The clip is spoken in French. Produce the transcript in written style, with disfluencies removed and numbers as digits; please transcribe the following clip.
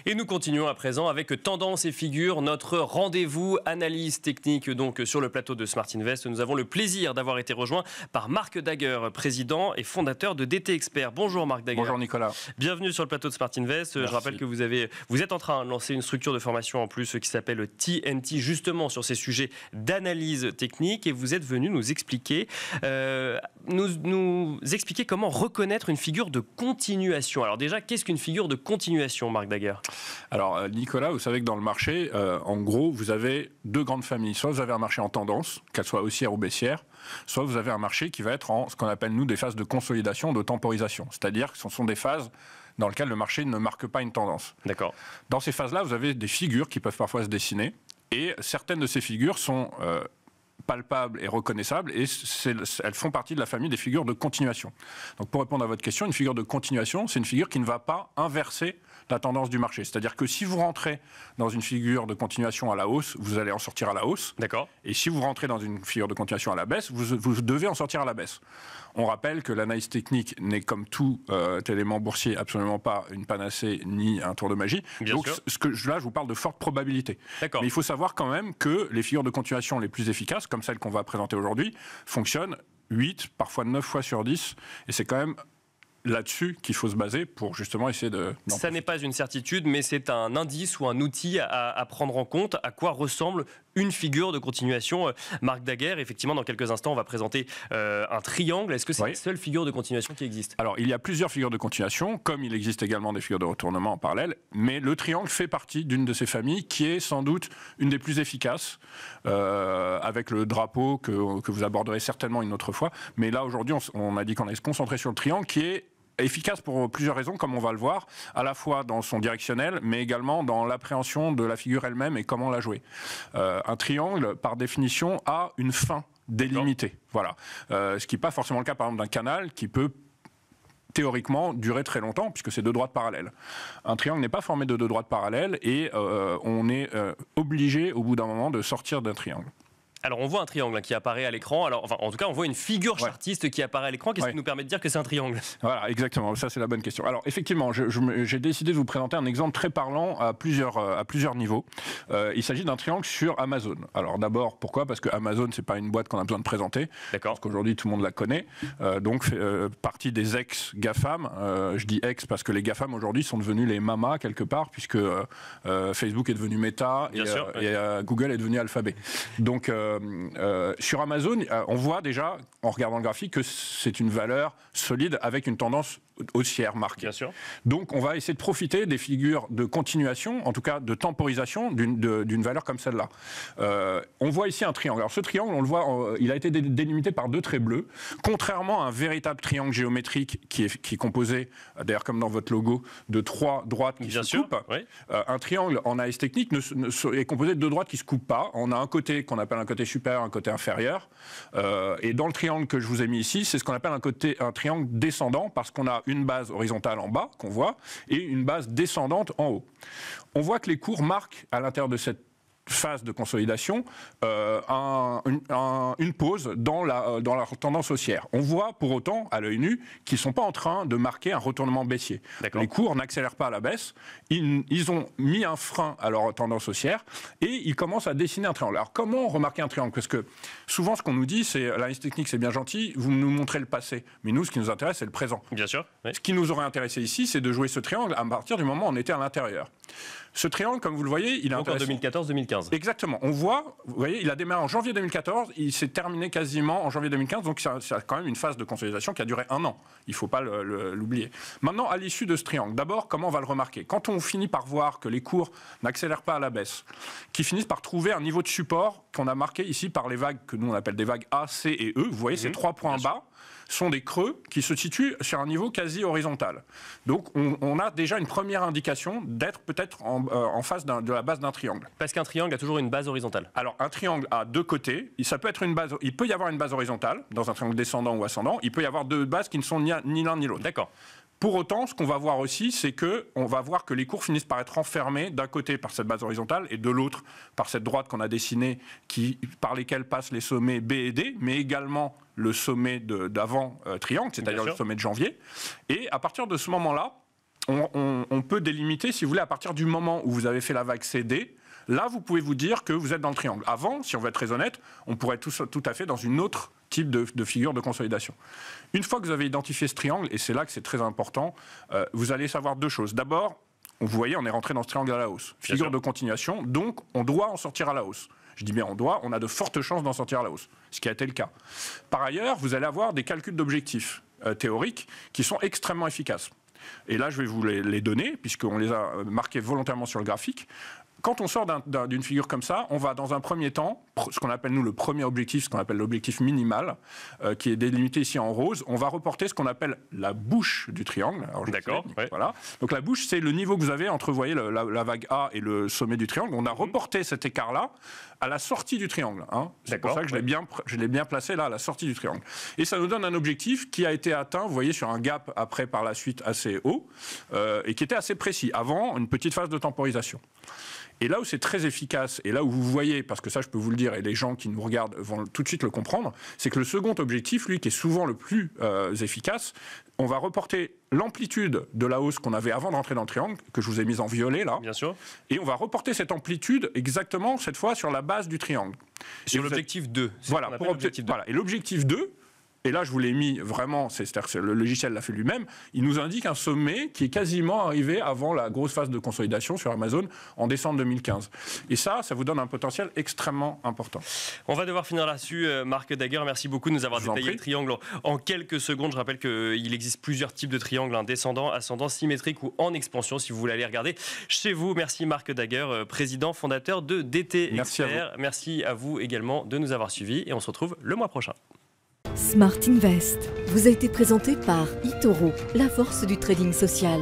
Et nous continuons à présent avec Tendance et Figure, notre rendez-vous analyse technique donc sur le plateau de Smart Invest. Nous avons le plaisir d'avoir été rejoints par Marc Daguer, président et fondateur de DT Expert. Bonjour Marc Daguer. Bonjour Nicolas. Bienvenue sur le plateau de Smart Invest. Merci. Je rappelle que vous êtes en train de lancer une structure de formation en plus qui s'appelle TNT, justement sur ces sujets d'analyse technique. Et vous êtes venu nous expliquer, comment reconnaître une figure de continuation. Alors déjà, qu'est-ce qu'une figure de continuation, Marc Daguer ? Alors Nicolas, vous savez que dans le marché, en gros, vous avez deux grandes familles. Soit vous avez un marché en tendance, qu'elle soit haussière ou baissière, soit vous avez un marché qui va être en ce qu'on appelle nous des phases de consolidation, de temporisation. C'est-à-dire que ce sont des phases dans lesquelles le marché ne marque pas une tendance. D'accord. Dans ces phases-là, vous avez des figures qui peuvent parfois se dessiner, et certaines de ces figures sont palpables et reconnaissables, et elles font partie de la famille des figures de continuation. Donc pour répondre à votre question, une figure de continuation, c'est une figure qui ne va pas inverser la tendance du marché. C'est-à-dire que si vous rentrez dans une figure de continuation à la hausse, vous allez en sortir à la hausse. D'accord. Et si vous rentrez dans une figure de continuation à la baisse, vous devez en sortir à la baisse. On rappelle que l'analyse technique n'est comme tout élément boursier absolument pas une panacée ni un tour de magie. Bien Donc sûr. là, je vous parle de forte probabilité. D'accord. Mais il faut savoir quand même que les figures de continuation les plus efficaces, comme celles qu'on va présenter aujourd'hui, fonctionnent 8, parfois 9 fois sur 10. Et c'est quand même là-dessus qu'il faut se baser pour justement essayer de... Ça n'est pas une certitude, mais c'est un indice ou un outil à prendre en compte. À quoi ressemble une figure de continuation, Marc Daguer? Effectivement, dans quelques instants, on va présenter un triangle. Est-ce que c'est la seule figure de continuation qui existe? Alors, il y a plusieurs figures de continuation, comme il existe également des figures de retournement en parallèle, mais le triangle fait partie d'une de ces familles qui est sans doute une des plus efficaces, avec le drapeau que vous aborderez certainement une autre fois. Mais là, aujourd'hui, on a dit qu'on allait se concentrer sur le triangle qui est efficace pour plusieurs raisons, comme on va le voir, à la fois dans son directionnel, mais également dans l'appréhension de la figure elle-même et comment la jouer. Un triangle, par définition, a une fin délimitée. Voilà. Ce qui n'est pas forcément le cas, par exemple, d'un canal qui peut théoriquement durer très longtemps, puisque c'est deux droites parallèles. Un triangle n'est pas formé de deux droites parallèles et on est obligé, au bout d'un moment, de sortir d'un triangle. Alors, on voit un triangle qui apparaît à l'écran. Alors, en tout cas, on voit une figure chartiste qui apparaît à l'écran. Qu'est-ce qui nous permet de dire que c'est un triangle? Voilà, exactement. Ça, c'est la bonne question. Alors, effectivement, j'ai décidé de vous présenter un exemple très parlant à plusieurs niveaux. Il s'agit d'un triangle sur Amazon. Alors, d'abord, pourquoi? Parce que Amazon, c'est pas une boîte qu'on a besoin de présenter. D'accord. Parce qu'aujourd'hui, tout le monde la connaît. Donc, partie des ex-GAFAM. Je dis ex parce que les GAFAM, aujourd'hui, sont devenus les mamas, quelque part, puisque Facebook est devenu Meta et Google est devenu Alphabet. Donc, sur Amazon, on voit déjà, en regardant le graphique, que c'est une valeur solide avec une tendance haussière marquée. Bien sûr. Donc, on va essayer de profiter des figures de continuation, en tout cas de temporisation d'une valeur comme celle-là. On voit ici un triangle. Alors, ce triangle, on le voit, il a été délimité par deux traits bleus, contrairement à un véritable triangle géométrique qui est composé, d'ailleurs comme dans votre logo, de trois droites qui se coupent. Oui. Un triangle en analyse technique est composé de deux droites qui ne se coupent pas. On a un côté qu'on appelle un côté supérieur, un côté inférieur. Et dans le triangle que je vous ai mis ici, c'est ce qu'on appelle un triangle descendant, parce qu'on a une base horizontale en bas, qu'on voit, et une base descendante en haut. On voit que les cours marquent, à l'intérieur de cette phase de consolidation, une pause dans la tendance haussière. On voit pour autant, à l'œil nu, qu'ils ne sont pas en train de marquer un retournement baissier. Les cours n'accélèrent pas à la baisse, ils ont mis un frein à leur tendance haussière et ils commencent à dessiner un triangle. Alors comment remarquer un triangle? Parce que souvent ce qu'on nous dit, c'est l'analyse technique c'est bien gentil, vous nous montrez le passé, mais nous ce qui nous intéresse c'est le présent. Bien sûr. Oui. Ce qui nous aurait intéressé ici, c'est de jouer ce triangle à partir du moment où on était à l'intérieur. Ce triangle, comme vous le voyez, il est intéressant. En 2014-2015. Exactement. On voit, vous voyez, il a démarré en janvier 2014, il s'est terminé quasiment en janvier 2015, donc c'est quand même une phase de consolidation qui a duré 1 an. Il ne faut pas l'oublier. Maintenant, à l'issue de ce triangle, d'abord, comment on va le remarquer? Quand on finit par voir que les cours n'accélèrent pas à la baisse, qu'ils finissent par trouver un niveau de support qu'on a marqué ici par les vagues que nous on appelle des vagues A, C et E, vous voyez, ces 3 points bas sont des creux qui se situent sur un niveau quasi horizontal. Donc on a déjà une première indication d'être peut-être en face de la base d'un triangle. Parce qu'un triangle a toujours une base horizontale. Alors un triangle a deux côtés, ça peut être il peut y avoir une base horizontale dans un triangle descendant ou ascendant, il peut y avoir deux bases qui ne sont ni l'un ni l'autre. D'accord. Pour autant, ce qu'on va voir aussi, c'est qu'on va voir que les cours finissent par être enfermés d'un côté par cette base horizontale et de l'autre par cette droite qu'on a dessinée par lesquelles passent les sommets B et D, mais également le sommet d'avant triangle, c'est-à-dire le sommet de janvier. Et à partir de ce moment-là, on peut délimiter, si vous voulez, à partir du moment où vous avez fait la vague CD, là, vous pouvez vous dire que vous êtes dans le triangle. Avant, si on veut être très honnête, on pourrait être tout à fait dans une autre type de figure de consolidation. Une fois que vous avez identifié ce triangle, et c'est là que c'est très important, vous allez savoir deux choses. D'abord, vous voyez, on est rentré dans ce triangle à la hausse. Figure de continuation, donc on doit en sortir à la hausse. Je dis bien on a de fortes chances d'en sortir à la hausse, ce qui a été le cas. Par ailleurs, vous allez avoir des calculs d'objectifs théoriques qui sont extrêmement efficaces. Et là, je vais vous les donner, puisqu'on les a marqués volontairement sur le graphique. Quand on sort d'une figure comme ça, on va dans un premier temps, ce qu'on appelle nous le premier objectif, ce qu'on appelle l'objectif minimal, qui est délimité ici en rose, on va reporter ce qu'on appelle la bouche du triangle. D'accord. Ouais. Voilà. Donc la bouche, c'est le niveau que vous avez entre, vous voyez, la vague A et le sommet du triangle. On a reporté cet écart-là à la sortie du triangle. Hein. C'est pour ça que je l'ai bien placé là, à la sortie du triangle. Et ça nous donne un objectif qui a été atteint, vous voyez, sur un gap après par la suite assez haut, et qui était assez précis, avant une petite phase de temporisation. Et là où c'est très efficace, et là où vous voyez, parce que ça je peux vous le dire, et les gens qui nous regardent vont tout de suite le comprendre, c'est que le second objectif, lui, qui est souvent le plus efficace, on va reporter l'amplitude de la hausse qu'on avait avant de rentrer dans le triangle, que je vous ai mise en violet là. Bien sûr. Et on va reporter cette amplitude exactement, cette fois, sur la base du triangle. Sur l'objectif 2. Voilà, et l'objectif 2, et là je vous l'ai mis vraiment, c'est-à-dire que le logiciel l'a fait lui-même, il nous indique un sommet qui est quasiment arrivé avant la grosse phase de consolidation sur Amazon en décembre 2015. Et ça vous donne un potentiel extrêmement important. On va devoir finir là-dessus, Marc Daguer. Merci beaucoup de nous avoir détaillé le triangle en quelques secondes. Je rappelle qu'il existe plusieurs types de triangles, descendant, ascendant, symétrique ou en expansion, si vous voulez aller regarder chez vous. Merci Marc Daguer, président fondateur de DT Expert. Merci à vous également de nous avoir suivis et on se retrouve le mois prochain. Smart Invest vous a été présenté par eToro, la force du trading social.